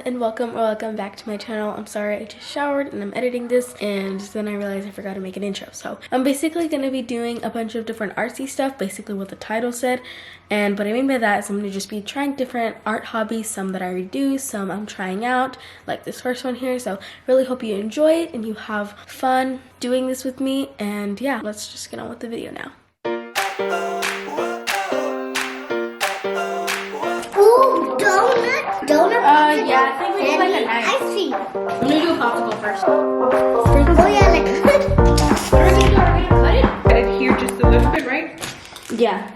and welcome back to my channel. I'm sorry, I just showered and I'm editing this and then I realized I forgot to make an intro. So I'm basically going to be doing a bunch of different artsy stuff, basically what the title said. And what I mean by that is I'm going to just be trying different art hobbies, some that I already do, some I'm trying out, like this first one here. So really hope you enjoy it and you have fun doing this with me. And yeah, let's just get on with the video now. Donut? Yeah, I think we need like a nice ice cream. I'm gonna do a popsicle first. Oh yeah, like Cut it? Cut it here just a little bit, right? Yeah.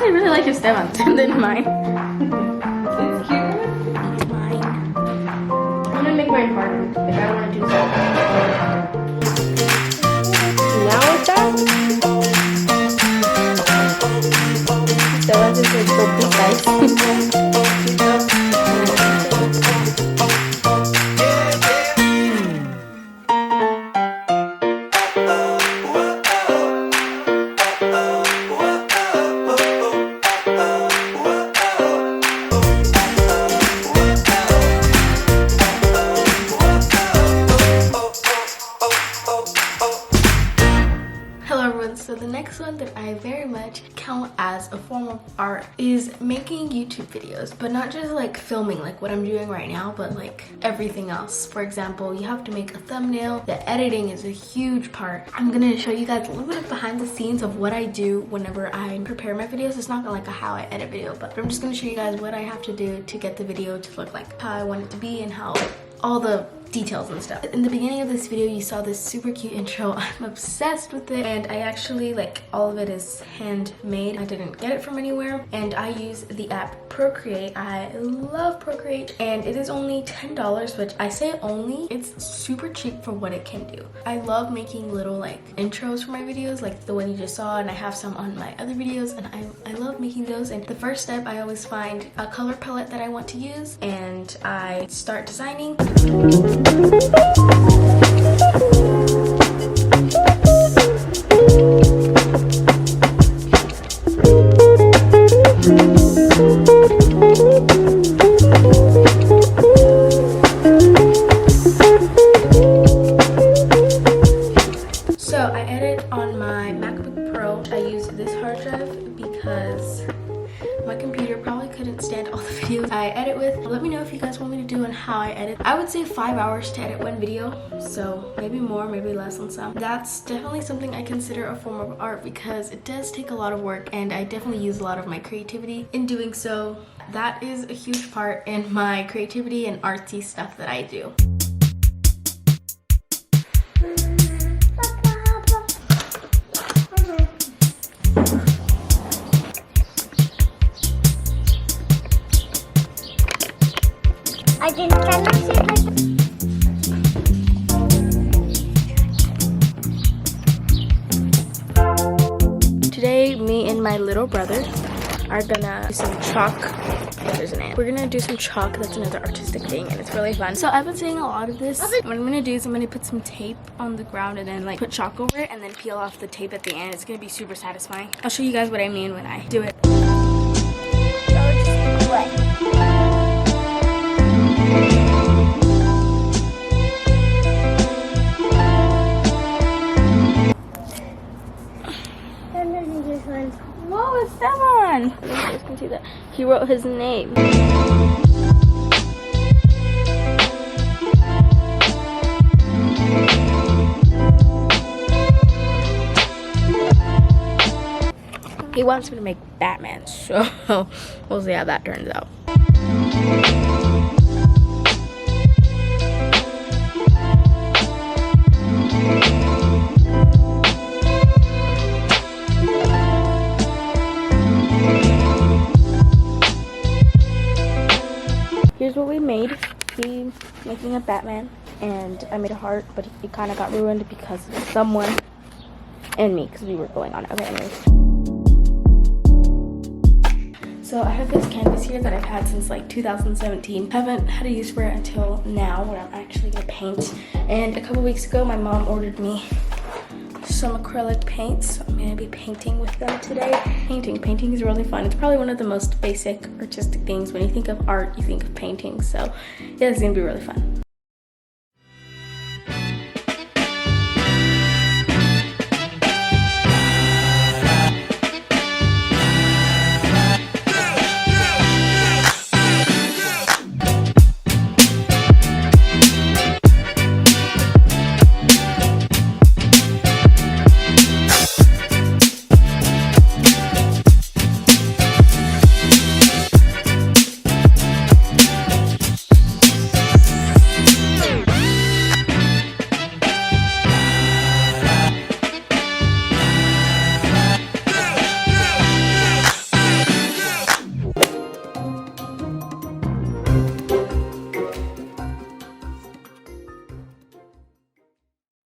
I really like your stem on than mine. It's cute. Mine. I'm gonna make mine harder. Like I don't want to do something. Now it's that. So I just like so precise. So the next one that I very much count as a form of art is making YouTube videos, but not just like filming like what I'm doing right now, but like everything else. For example, you have to make a thumbnail. The editing is a huge part. I'm gonna show you guys a little bit of behind the scenes of what I do whenever I prepare my videos. It's not like how I edit video, but I'm just gonna show you guys what I have to do to get the video to look like how I want it to be and how all the details and stuff. In the beginning of this video, you saw this super cute intro. I'm obsessed with it, and I actually, like, all of it is handmade. I didn't get it from anywhere, and I use the app Procreate. I love Procreate, and it is only $10, which I say only. It's super cheap for what it can do. I love making little like intros for my videos, like the one you just saw, and I have some on my other videos, and I love making those. And the first step, I always find a color palette that I want to use, and I start designing. So I edit on my MacBook Pro. I use this hard drive because my computer probably couldn't stand all the videos I edit with. Let me know if you guys want me to do and how I edit. I would say 5 hours to edit one video, so maybe more, maybe less on some. That's definitely something I consider a form of art because it does take a lot of work, and I definitely use a lot of my creativity in doing so. That is a huge part in my creativity and artsy stuff that I do. I didn't try to see it. Today, me and my little brother are gonna do some chalk. There's an ant. We're gonna do some chalk. That's another artistic thing, and it's really fun. So I've been saying a lot of this. What I'm gonna do is I'm gonna put some tape on the ground and then like put chalk over it and then peel off the tape at the end. It's gonna be super satisfying. I'll show you guys what I mean when I do it. Whoa, it's Devon! You guys can see that. He wrote his name. He wants me to make Batman, so we'll see how that turns out. Here's what we made. He making a Batman. and I made a heart, but it kind of got ruined because of someone and me, because we were going on it. Okay, anyways. So I have this canvas here that I've had since like 2017. Haven't had a use for it until now when I'm actually gonna paint. And a couple weeks ago, my mom ordered me some acrylic paints. So I'm gonna be painting with them today. Painting is really fun. It's probably one of the most basic artistic things. When you think of art, you think of painting. So yeah, it's gonna be really fun.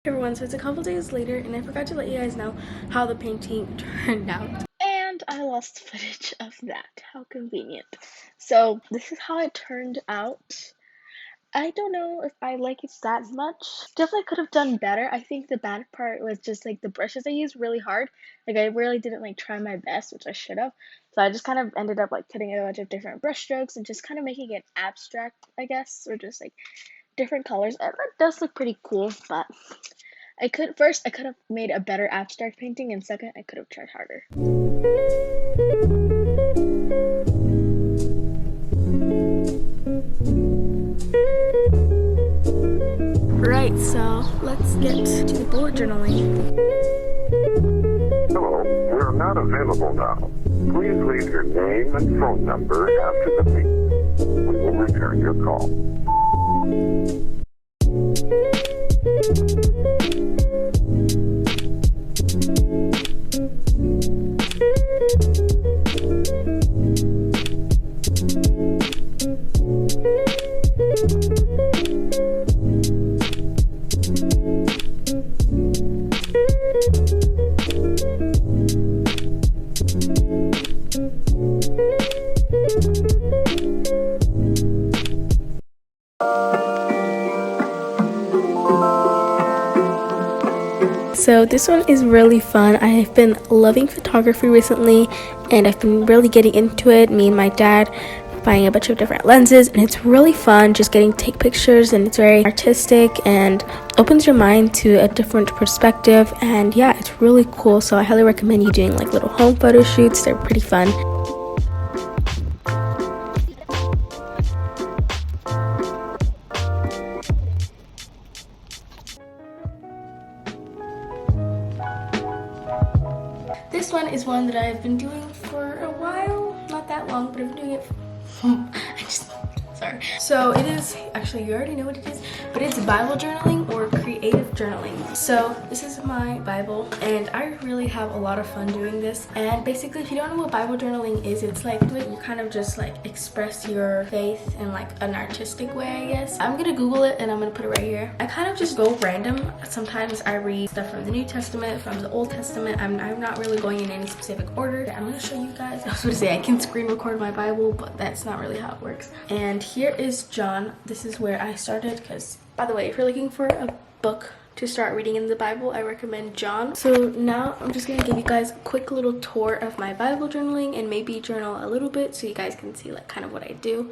Everyone, so it's a couple days later and I forgot to let you guys know how the painting turned out. And I lost footage of that. How convenient. So this is how it turned out. I don't know if I like it that much. Definitely could have done better. I think the bad part was just like the brushes I used really hard. Like I really didn't like try my best, which I should have. So I just kind of ended up like putting a bunch of different brush strokes and just kind of making it abstract, I guess, or just like different colors. And that does look pretty cool, but I could have made a better abstract painting, and second, I could have tried harder. Right, so let's get to the bullet journaling. Hello, we're not available now. Please leave your name and phone number after the beep. We will return your call. So this one is really fun. I have been loving photography recently and I've been really getting into it. Me and my dad buying a bunch of different lenses, and it's really fun just getting to take pictures, and it's very artistic and opens your mind to a different perspective, and yeah, it's really cool. So I highly recommend you doing like little home photo shoots. They're pretty fun. This one is one that I've been doing for a while, not that long, but I've been doing it for sorry. So it is, actually you already know what it is, but it's Bible journaling or creative journaling. So this is my Bible and I really have a lot of fun doing this. And basically, if you don't know what Bible journaling is, it's like you kind of just like express your faith in like an artistic way, I guess. I'm gonna Google it and I'm gonna put it right here. I kind of just go random. Sometimes I read stuff from the New Testament, from the Old Testament. I'm not really going in any specific order. I'm gonna show you guys. I was gonna say I can screen record my Bible, but that's not really how it works. And here is John. This is where I started, because by the way, if you're looking for a book to start reading in the Bible, I recommend John. So now I'm just gonna give you guys a quick little tour of my Bible journaling and maybe journal a little bit so you guys can see like kind of what I do.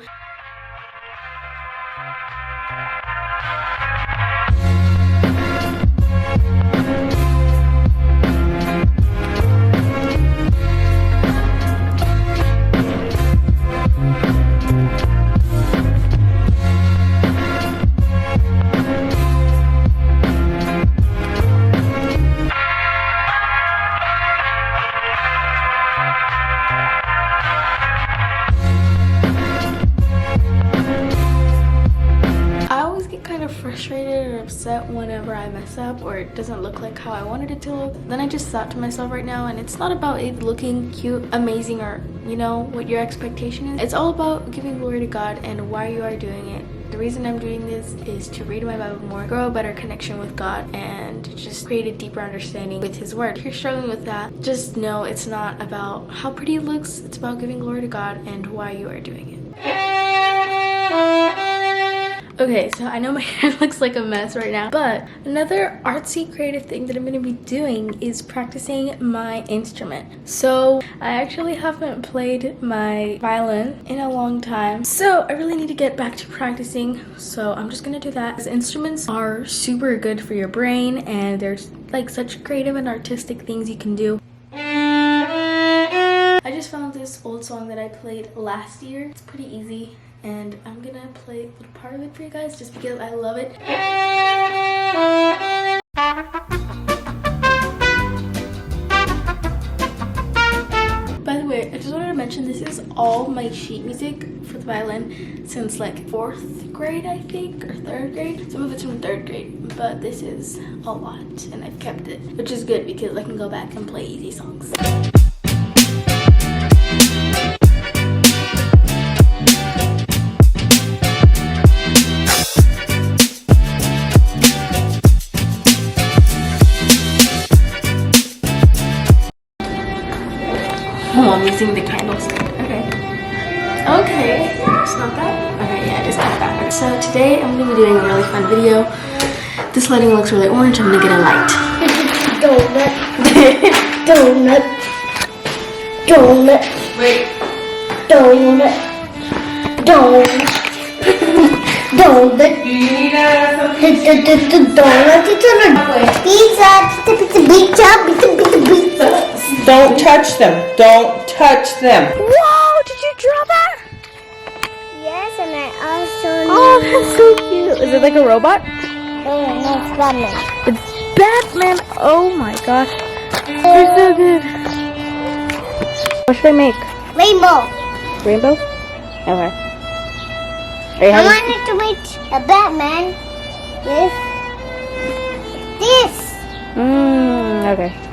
Frustrated or upset whenever I mess up or it doesn't look like how I wanted it to look. Then I just thought to myself right now, and it's not about it looking cute, amazing, or you know what your expectation is. It's all about giving glory to God and why you are doing it. The reason I'm doing this is to read my Bible more, grow a better connection with God, and just create a deeper understanding with His Word. If you're struggling with that, just know it's not about how pretty it looks. It's about giving glory to God and why you are doing it. Okay, so I know my hair looks like a mess right now, but another artsy creative thing that I'm going to be doing is practicing my instrument. So I actually haven't played my violin in a long time, so I really need to get back to practicing. So I'm just going to do that. These instruments are super good for your brain, and there's like such creative and artistic things you can do. I just found this old song that I played last year. It's pretty easy, and I'm gonna play a little part of it for you guys just because I love it. By the way, I just wanted to mention this is all my sheet music for the violin since like 4th grade, I think, or 3rd grade. Some of it's from 3rd grade, but this is a lot, and I've kept it, which is good because I can go back and play easy songs. Oh, I'm using the candlestick. Okay. Okay. It's not that? Okay, yeah, it is kind of that. So today I'm going to be doing a really fun video. This lighting looks really orange. I'm going to get a light. Donut. Donut. Donut. Wait. Donut. Donut. Donut. Do you need something? Donut. Pizza. Pizza. Pizza. Don't touch them. Don't touch them. Whoa, did you draw that? Yes, and I also Oh, that's so cute. Is it like a robot? no, it's Batman. It's Batman. Oh my gosh. You're so good. What should I make? Rainbow. Rainbow? Okay. Are you I having... wanted to make a Batman with this. Okay.